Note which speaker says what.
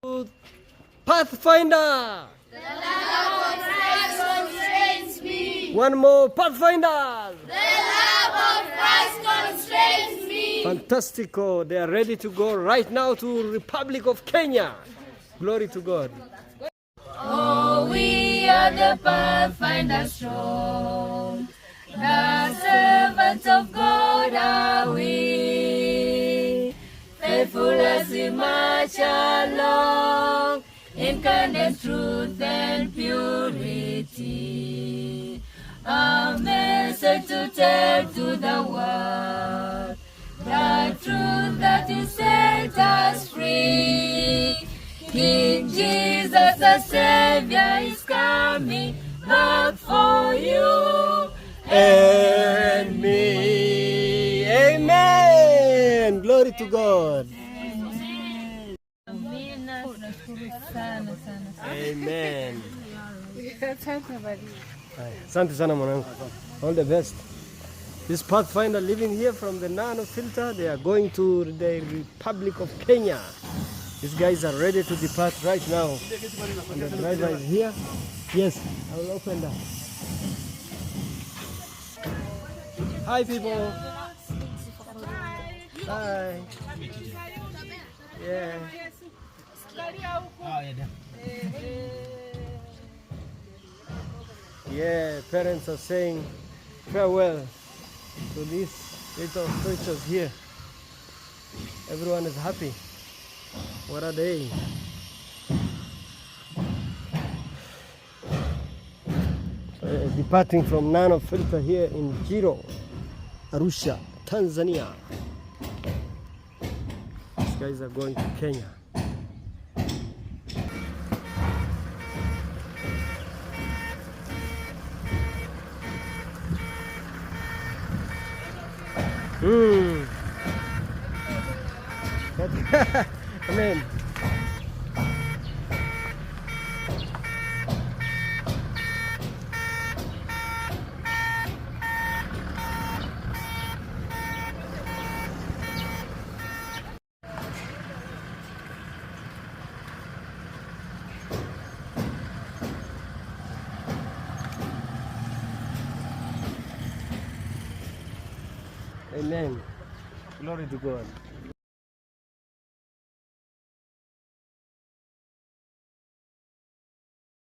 Speaker 1: Pathfinder!
Speaker 2: The love of Christ constrains me.
Speaker 1: One more Pathfinder!
Speaker 2: The love of Christ constrains me.
Speaker 1: Fantastico! They are ready to go right now to Republic of Kenya. Glory to God.
Speaker 2: Oh, we are the Pathfinders strong. The servants of God are we. Faithful as we march along in kindness, truth, and purity. A message to tell to the world, the truth that will set us free. King Jesus the Savior is coming back for you
Speaker 1: And me. Amen. Glory to God. Amen. Asante sana mwanangu. All the best. This Pathfinder living here from the Nano filter, they are going to the Republic of Kenya. These guys are ready to depart right now. And the driver is here. Yes, I will open that. Hi people. Hi. Yeah. Yeah, parents are saying farewell to these little creatures here. Everyone is happy. What are they? Departing from Nano filter here in Jiro, Arusha, Tanzania. These guys are going to Kenya. Amen. Amen. Glory to God.